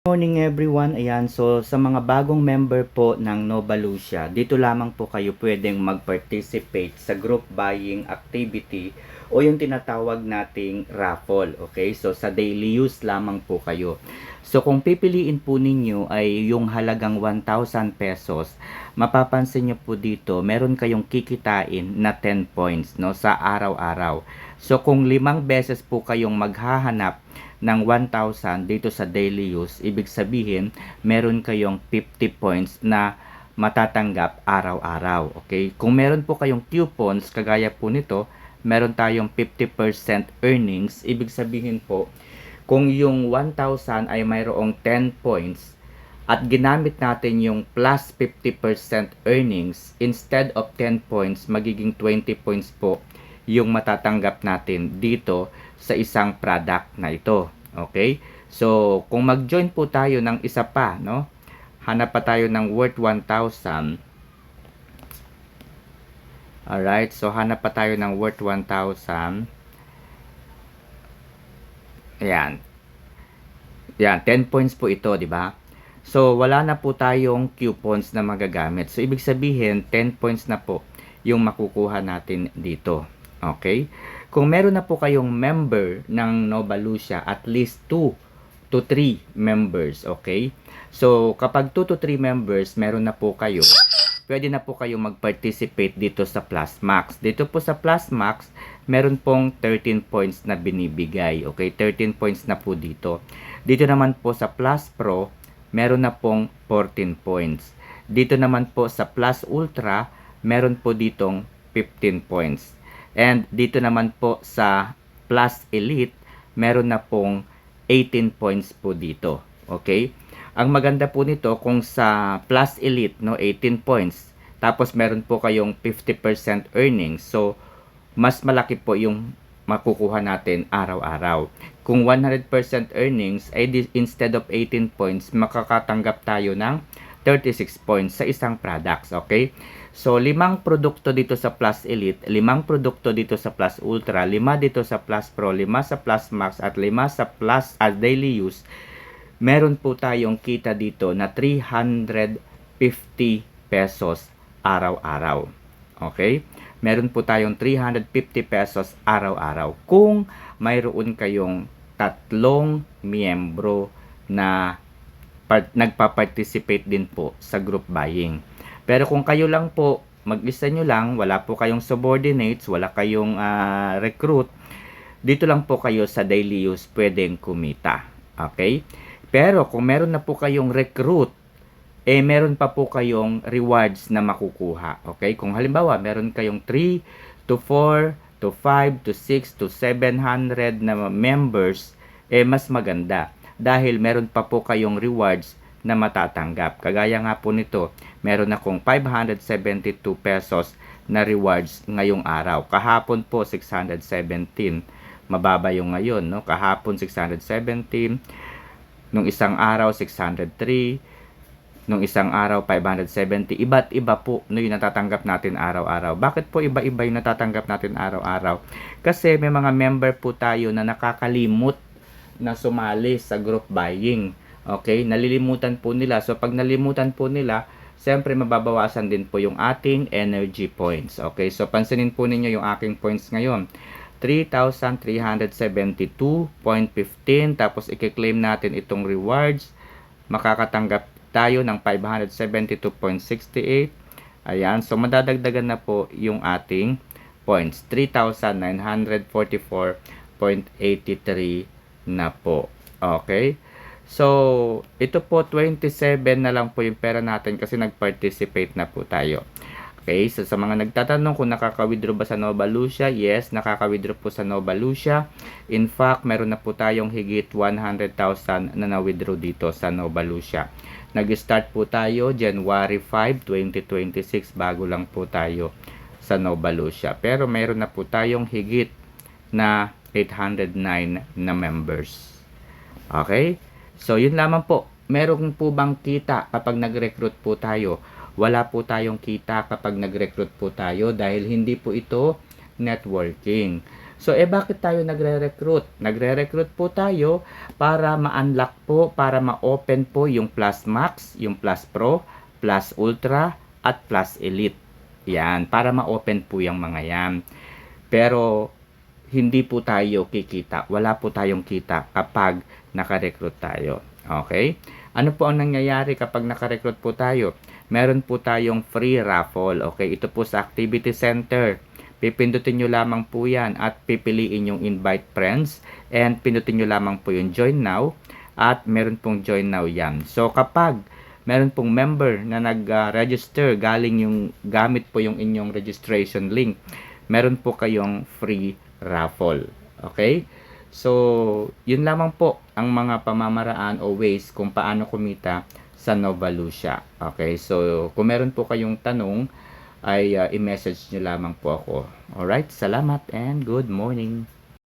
Morning everyone, ayan, so sa mga bagong member po ng Nova Lucia, dito lamang po kayo pwedeng mag-participate sa group buying activity o yung tinatawag nating raffle, okay? So sa daily use lamang po kayo. So kung pipiliin po ninyo ay yung halagang 1,000 pesos, mapapansin nyo po dito, meron kayong kikitain na 10 points no, sa araw-araw. So kung 5 beses po kayong maghahanap ng 1,000 dito sa daily use, ibig sabihin, meron kayong 50 points na matatanggap araw-araw. Okay? Kung meron po kayong coupons, kagaya po nito, meron tayong 50% earnings. Ibig sabihin po, kung yung 1,000 ay mayroong 10 points, at ginamit natin yung plus 50% earnings, instead of 10 points, magiging 20 points po yung matatanggap natin dito sa isang product na ito. Okay? So, kung mag-join po tayo ng isa pa, no? Hanap pa tayo ng worth 1,000. Alright, so hanap pa tayo ng worth 1,000. Ayan. Yan, 10 points po ito, di ba? So, wala na po tayong coupons na magagamit. So, ibig sabihin, 10 points na po yung makukuha natin dito. Okay? Kung meron na po kayong member ng Nova Lucia, at least 2 to 3 members, okay? So, kapag 2 to 3 members, meron na po kayo, pwede na po kayo mag-participate dito sa Plus Max. Dito po sa Plus Max, meron pong 13 points na binibigay, okay? 13 points na po dito. Dito naman po sa Plus Pro, meron na pong 14 points. Dito naman po sa Plus Ultra, meron po ditong 15 points. And dito naman po sa Plus Elite, meron na pong 18 points po dito. Okay? Ang maganda po nito, kung sa Plus Elite, no, 18 points, tapos meron po kayong 50% earnings. So, mas malaki po yung makukuha natin araw-araw. Kung 100% earnings, ay instead of 18 points, makakatanggap tayo ng 36 points sa isang products. Okay? So, 5 produkto dito sa Plus Elite, 5 produkto dito sa Plus Ultra, 5 dito sa Plus Pro, 5 sa Plus Max, at 5 sa Plus as daily use. Meron po tayong kita dito na 350 pesos araw-araw. Okay? Meron po tayong 350 pesos araw-araw kung mayroon kayong 3 miyembro na nagpa-participate din po sa group buying. Pero kung kayo lang po, mag-isa nyo lang, wala po kayong subordinates, wala kayong recruit, dito lang po kayo sa daily use pwedeng kumita. Okay? Pero kung meron na po kayong recruit, meron pa po kayong rewards na makukuha. Okay? Kung halimbawa, meron kayong 3 to 4 to 5 to 6 to 700 na members, mas maganda. Dahil meron pa po kayong rewards na matatanggap. Kagaya nga po nito, meron akong 572 pesos na rewards ngayong araw. Kahapon po 617. Mababa yung ngayon, no? Kahapon 617. Nung isang araw 603. Nung isang araw 570. Iba't iba po no, yung natatanggap natin araw-araw. Bakit po iba-iba yung natatanggap natin araw-araw? Kasi may mga member po tayo na nakakalimot na sumali sa group buying. Okay, nalilimutan po nila. So, pag nalimutan po nila, siyempre mababawasan din po yung ating energy points. Okay, so pansinin po ninyo yung aking points ngayon. 3,372.15. Tapos, i-claim natin itong rewards. Makakatanggap tayo ng 572.68. Ayan, so madadagdagan na po yung ating points. 3,944.83 na po. Okay? So, ito po 27 na lang po yung pera natin kasi nag-participate na po tayo. Okay, so sa mga nagtatanong kung nakaka-withdraw ba sa Nova Lucia, yes, nakaka-withdraw po sa Nova Lucia. In fact, meron na po tayong higit 100,000 na na-withdraw dito sa Nova Lucia. Nag-start po tayo January 5, 2026, bago lang po tayo sa Nova Lucia. Pero meron na po tayong higit na 809 na members. Okay? So, yun lamang po. Meron po bang kita kapag nag-recruit po tayo? Wala po tayong kita kapag nag-recruit po tayo dahil hindi po ito networking. So, bakit tayo nagre-recruit? Nagre-recruit po tayo para ma-unlock po, para ma-open po yung Plus Max, yung Plus Pro, Plus Ultra, at Plus Elite. Yan, para ma-open po yung mga yan. Pero, hindi po tayo kikita. Wala po tayong kita kapag naka-recruit tayo. Okay? Ano po ang nangyayari kapag naka-recruit po tayo? Meron po tayong free raffle. Okay? Ito po sa Activity Center. Pipindutin nyo lamang po yan at pipiliin yung invite friends and pindutin nyo lamang po yung join now at meron pong join now yan. So kapag meron pong member na nag-register galing yung gamit po yung inyong registration link, meron po kayong free raffle. Okay? So, yun lamang po ang mga pamamaraan o ways kung paano kumita sa Nova Lucia. Okay? So, kung meron po kayong tanong, ay i-message nyo lamang po ako. Alright? Salamat and good morning.